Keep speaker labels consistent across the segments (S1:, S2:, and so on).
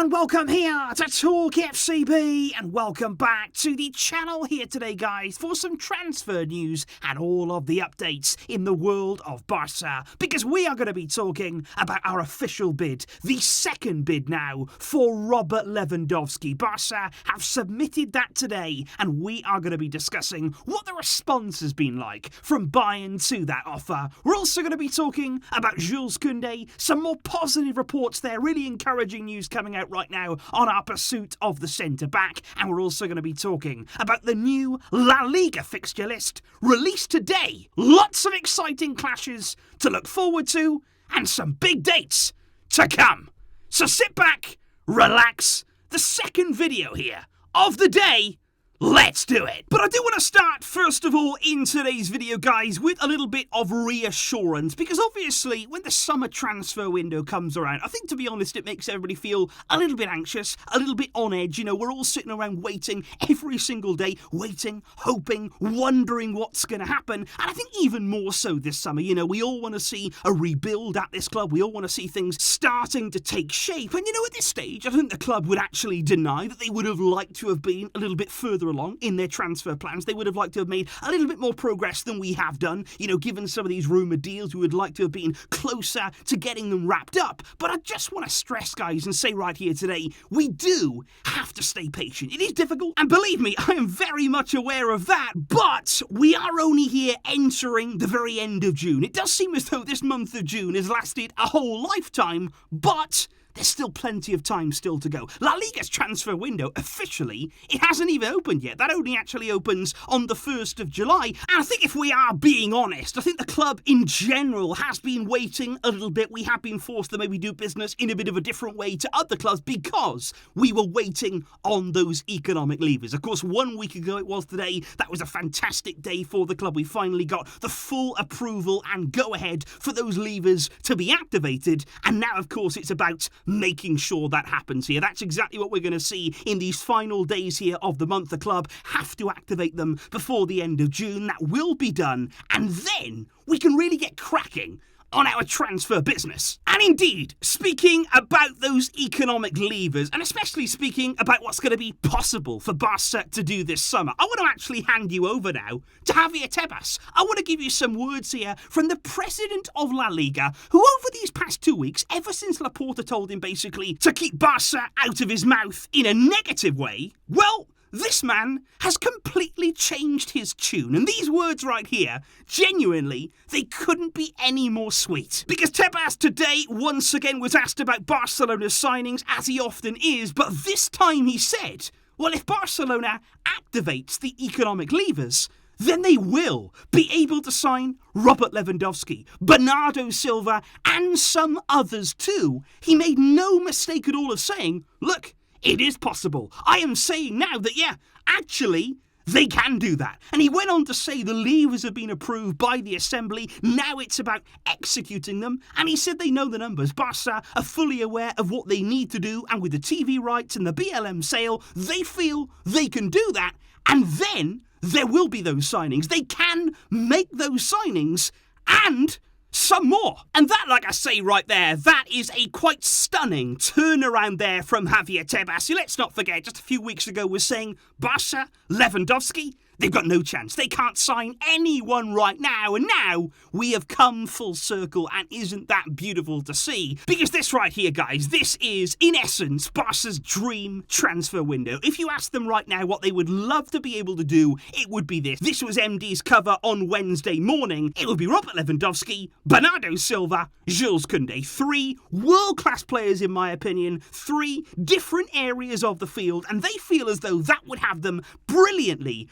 S1: and welcome here to TalkFCB, and welcome back to the channel here today, guys, for some transfer news and all of the updates in the world of Barca, because we are going to be talking about our official bid, the second bid now for Robert Lewandowski. Barca have submitted that today, and we are going to be discussing what the response has been like from Bayern to that offer. We're also going to be talking about Jules Kounde, some more positive reports there, really encouraging news coming out right now on our pursuit of the centre-back, and we're also going to be talking about the new La Liga fixture list released today. Lots of exciting clashes to look forward to, and some big dates to come. So sit back, relax, the second video here of the day. Let's do it. But I do want to start, first of all, in today's video, guys, with a little bit of reassurance, because obviously when the summer transfer window comes around, I think, to be honest, it makes everybody feel a little bit anxious, a little bit on edge. You know, we're all sitting around waiting every single day, waiting, hoping, wondering what's going to happen. And I think even more so this summer, you know, we all want to see a rebuild at this club. We all want to see things starting to take shape. And, you know, at this stage, I think the club would actually deny that they would have liked to have been a little bit further along in their transfer plans. They would have liked to have made a little bit more progress than we have done. You know, given some of these rumoured deals, we would like to have been closer to getting them wrapped up. But I just want to stress, guys, and say right here today, we do have to stay patient. It is difficult, and believe me, I am very much aware of that, but we are only here entering the very end of June. It does seem as though this month of June has lasted a whole lifetime, but there's still plenty of time still to go. La Liga's transfer window, officially, it hasn't even opened yet. That only actually opens on the 1st of July. And I think if we are being honest, I think the club in general has been waiting a little bit. We have been forced to maybe do business in a bit of a different way to other clubs because we were waiting on those economic levers. Of course, 1 week ago it was today. That was a fantastic day for the club. We finally got the full approval and go-ahead for those levers to be activated. And now, of course, it's about making sure that happens here. That's exactly what we're going to see in these final days here of the month. The club have to activate them before the end of June. That will be done, and then we can really get cracking on our transfer business. And indeed, speaking about those economic levers, and especially speaking about what's going to be possible for Barca to do this summer, I want to actually hand you over now to Javier Tebas. I want to give you some words here from the president of La Liga, who over these past 2 weeks, ever since Laporta told him basically to keep Barca out of his mouth in a negative way, well, this man has completely changed his tune. And these words right here, genuinely, they couldn't be any more sweet. Because Tebas today once again was asked about Barcelona's signings, as he often is, but this time he said, well, if Barcelona activates the economic levers, then they will be able to sign Robert Lewandowski, Bernardo Silva, and some others too. He made no mistake at all of saying, look, it is possible. I am saying now that, yeah, actually, they can do that. And he went on to say the levers have been approved by the Assembly. Now it's about executing them. And he said they know the numbers. Barca are fully aware of what they need to do. And with the TV rights and the BLM sale, they feel they can do that. And then there will be those signings. They can make those signings and some more. And that, like I say right there, that is a quite stunning turnaround there from Javier Tebas. Let's not forget, just a few weeks ago was saying Barca, Lewandowski, they've got no chance. They can't sign anyone right now. And now we have come full circle, and isn't that beautiful to see? Because this right here, guys, this is, in essence, Barca's dream transfer window. If you ask them right now what they would love to be able to do, it would be this. This was MD's cover on Wednesday morning. It would be Robert Lewandowski, Bernardo Silva, Jules Kounde. 3 world-class players, in my opinion. 3 different areas of the field, and they feel as though that would have them brilliantly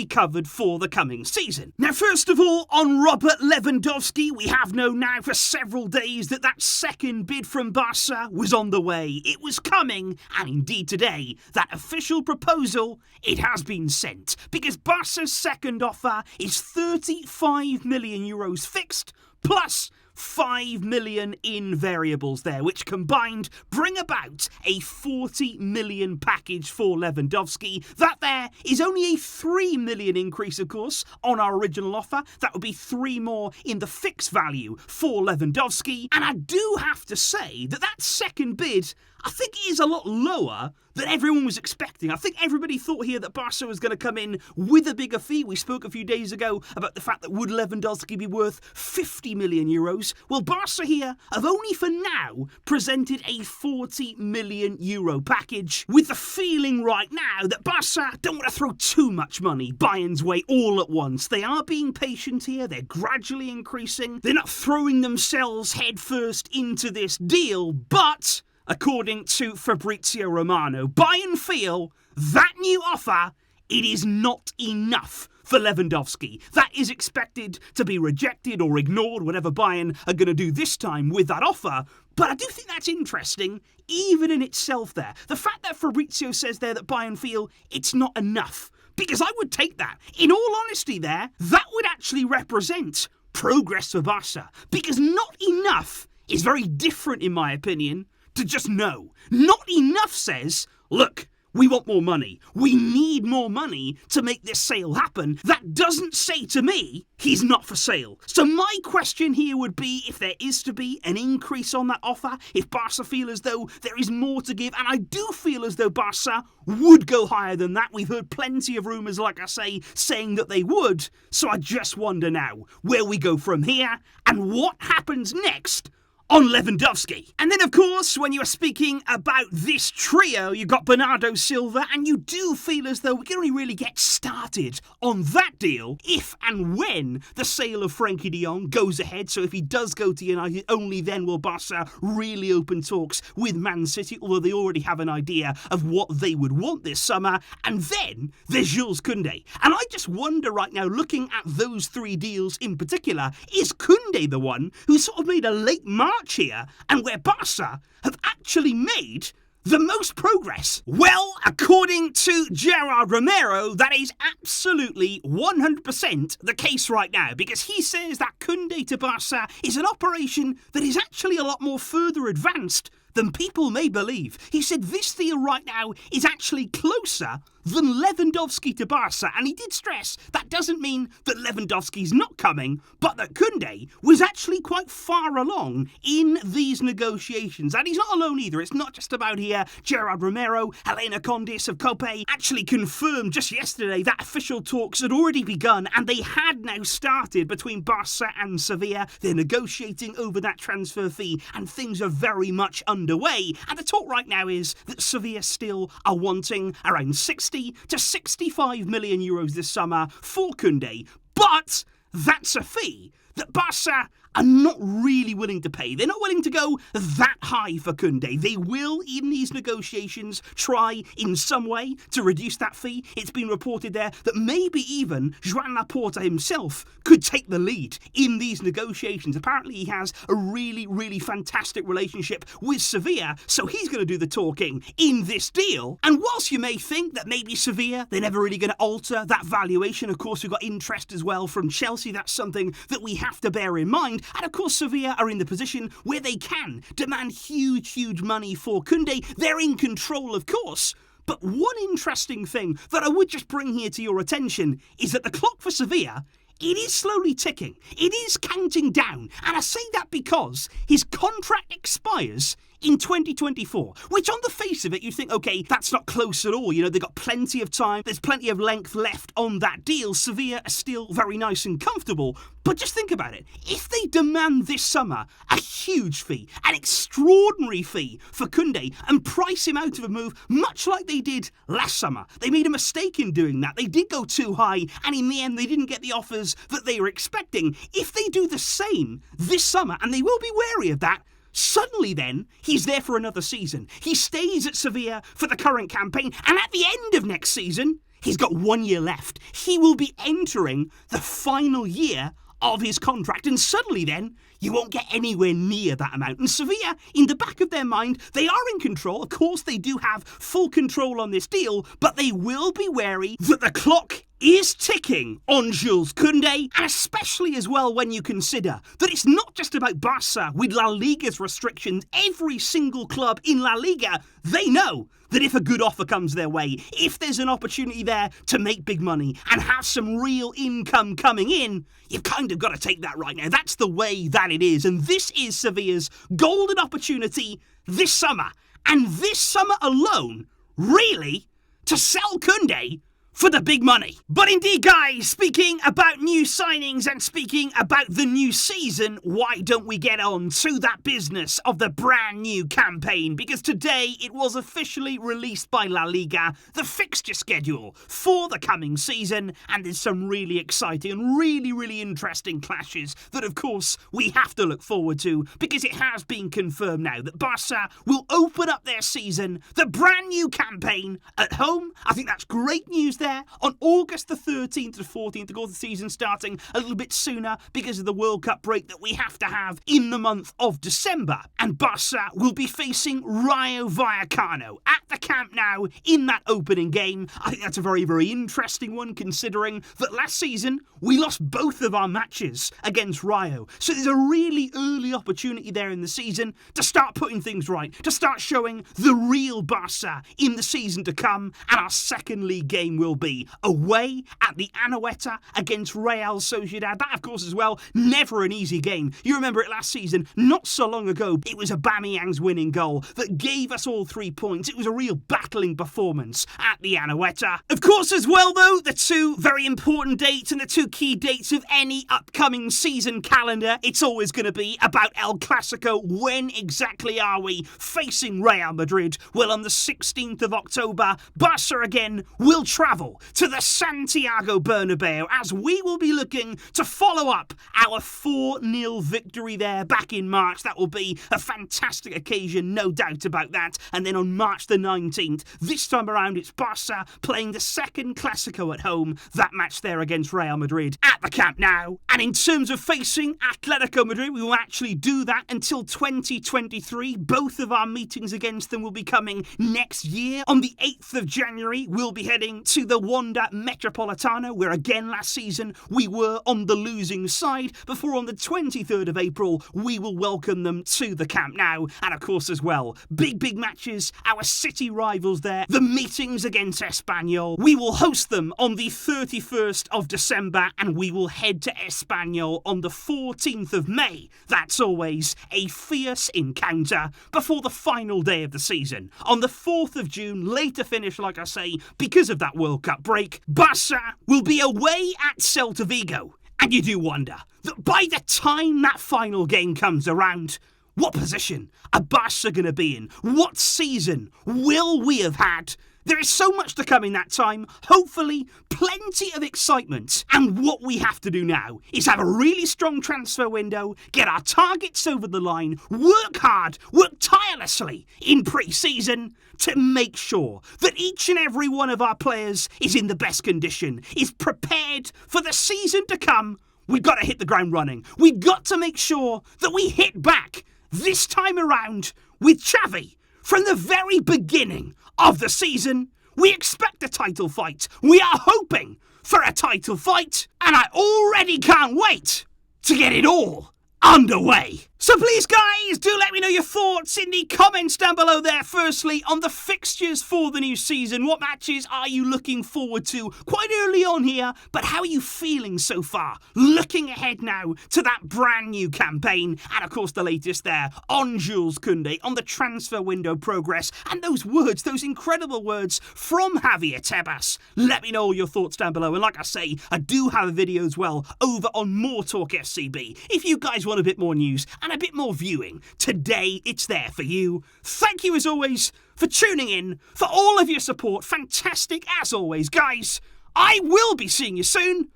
S1: covered for the coming season. Now, first of all, on Robert Lewandowski, we have known now for several days that that second bid from Barca was on the way. It was coming, and indeed today, that official proposal, it has been sent. Because Barca's second offer is 35 million euros fixed, plus 5 million in variables there, which combined bring about a 40 million package for Lewandowski. That there is only a 3 million increase, of course, on our original offer. That would be 3 more in the fixed value for Lewandowski. And I do have to say that that second bid, I think it is a lot lower than everyone was expecting. I think everybody thought here that Barca was going to come in with a bigger fee. We spoke a few days ago about the fact that would Lewandowski be worth 50 million euros. Well, Barca here have only for now presented a 40 million euro package, with the feeling right now that Barca don't want to throw too much money Bayern's way all at once. They are being patient here. They're gradually increasing. They're not throwing themselves headfirst into this deal, but according to Fabrizio Romano, Bayern feel that new offer, it is not enough for Lewandowski. That is expected to be rejected or ignored, whatever Bayern are going to do this time with that offer. But I do think that's interesting, even in itself there. The fact that Fabrizio says there that Bayern feel it's not enough. Because I would take that. In all honesty there, that would actually represent progress for Barca. Because not enough is very different, in my opinion, to just no. Not enough says, look, we want more money. We need more money to make this sale happen. That doesn't say to me he's not for sale. So my question here would be if there is to be an increase on that offer, if Barca feel as though there is more to give, and I do feel as though Barca would go higher than that. We've heard plenty of rumours, like I say, saying that they would. So I just wonder now where we go from here and what happens next on Lewandowski. And then, of course, when you're speaking about this trio, you've got Bernardo Silva, and you do feel as though we can only really get started on that deal if and when the sale of Frenkie de Jong goes ahead. So if he does go to United, only then will Barca really open talks with Man City, although they already have an idea of what they would want this summer. And then there's Jules Kounde. And I just wonder right now, looking at those three deals in particular, is Kounde the one who sort of made a late march here and where Barca have actually made the most progress? Well, according to Gerard Romero, that is absolutely 100% the case right now, because he says that Kounde to Barca is an operation that is actually a lot more further advanced than people may believe. He said this deal right now is actually closer than Lewandowski to Barca, and he did stress that doesn't mean that Lewandowski's not coming, but that Kounde was actually quite far along in these negotiations. And he's not alone either. It's not just about here. Gerard Romero, Helena Condis of Cope actually confirmed just yesterday that official talks had already begun, and they had now started between Barca and Sevilla. They're negotiating over that transfer fee, and things are very much underway. And the talk right now is that Sevilla still are wanting around 60 to 65 million euros this summer for Kounde, but that's a fee that Barca are not really willing to pay. They're not willing to go that high for Kounde. They will, in these negotiations, try in some way to reduce that fee. It's been reported there that maybe even Joan Laporta himself could take the lead in these negotiations. Apparently he has a really, really fantastic relationship with Sevilla, so he's going to do the talking in this deal. And whilst you may think that maybe Sevilla, they're never really going to alter that valuation, of course we've got interest as well from Chelsea. That's something that we have to bear in mind. And of course Sevilla are in the position where they can demand huge money for Kounde. They're in control, of course. But one interesting thing that I would just bring here to your attention is that the clock for Sevilla, it is slowly ticking. It is counting down. And I say that because his contract expires in 2024, which on the face of it, you think, okay, that's not close at all. You know, they've got plenty of time. There's plenty of length left on that deal. Sevilla are still very nice and comfortable. But just think about it. If they demand this summer a huge fee, an extraordinary fee for Kounde, and price him out of a move, much like they did last summer, they made a mistake in doing that. They did go too high, and in the end, they didn't get the offers that they were expecting. If they do the same this summer, and they will be wary of that, suddenly then, he's there for another season. He stays at Sevilla for the current campaign, and at the end of next season, he's got 1 year left. He will be entering the final year of his contract, and suddenly then, you won't get anywhere near that amount. And Sevilla, in the back of their mind, they are in control. Of course, they do have full control on this deal, but they will be wary that the clock is ticking on Jules Kounde, and especially as well when you consider that it's not just about Barca with La Liga's restrictions. Every single club in La Liga, they know that if a good offer comes their way, if there's an opportunity there to make big money and have some real income coming in, you've kind of got to take that right now. That's the way that it is, and this is Sevilla's golden opportunity this summer. and this summer alone, really, to sell Kounde for the big money. But indeed, guys, speaking about new signings and speaking about the new season, why don't we get on to that business of the brand new campaign? Because today it was officially released by La Liga, the fixture schedule for the coming season, and there's some really exciting and really interesting clashes that, of course, we have to look forward to, because it has been confirmed now that Barça will open up their season, the brand new campaign, at home. I think that's great news there on August the 13th to 14th, of course the season starting a little bit sooner because of the World Cup break that we have to have in the month of December. And Barça will be facing Rayo Vallecano at the Camp Nou in that opening game. I think that's a very interesting one, considering that last season we lost both of our matches against Rayo. So there's a really early opportunity there in the season to start putting things right, to start showing the real Barça in the season to come. And our second league game will be away at the Anoeta against Real Sociedad. That, of course, as well, never an easy game. You remember it last season, not so long ago, it was Aubameyang's winning goal that gave us all 3 points. It was a real battling performance at the Anoeta. Of course, as well, though, the two very important dates and the two key dates of any upcoming season calendar, it's always going to be about El Clásico. When exactly are we facing Real Madrid? Well, on the 16th of October, Barça again will travel to the Santiago Bernabeu, as we will be looking to follow up our 4-0 victory there back in March. That will be a fantastic occasion, no doubt about that. And then on March the 19th, this time around it's Barça playing the second Clásico at home, that match there against Real Madrid at the Camp Nou. And in terms of facing Atletico Madrid, we will actually do that until 2023. Both of our meetings against them will be coming next year. On the 8th of January, we'll be heading to the Wanda Metropolitano, where again last season we were on the losing side, before on the 23rd of April we will welcome them to the Camp Nou. And of course as well, big matches, our city rivals there, the meetings against Espanyol. We will host them on the 31st of December and we will head to Espanyol on the 14th of May. That's always a fierce encounter before the final day of the season. On the 4th of June, later finish, like I say, because of that World Cup break, Barça will be away at Celta Vigo. And you do wonder that by the time that final game comes around, what position are Barça going to be in? What season will we have had? There is so much to come in that time, hopefully plenty of excitement. And what we have to do now is have a really strong transfer window, get our targets over the line, work hard, work tirelessly in pre-season to make sure that each and every one of our players is in the best condition, is prepared for the season to come. We've got to hit the ground running. We've got to make sure that we hit back this time around with Xavi. From the very beginning of the season, we expect a title fight. We are hoping for a title fight, and I already can't wait to get it all underway. So please, guys, do let me know your thoughts in the comments down below there. Firstly, on the fixtures for the new season. What matches are you looking forward to quite early on here? But how are you feeling so far? Looking ahead now to that brand new campaign. And of course, the latest there on Jules Kounde, on the transfer window progress. And those words, those incredible words from Javier Tebas. Let me know all your thoughts down below. And like I say, I do have a video as well over on MORETALKFCB. If you guys want a bit more news and a bit more viewing, today it's there for you. Thank you as always for tuning in, for all of your support. Fantastic as always, guys. I will be seeing you soon,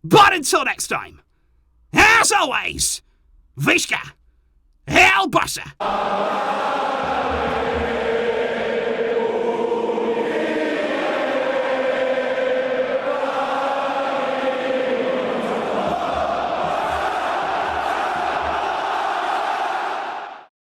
S1: but until next time, as always, Visca El Barça.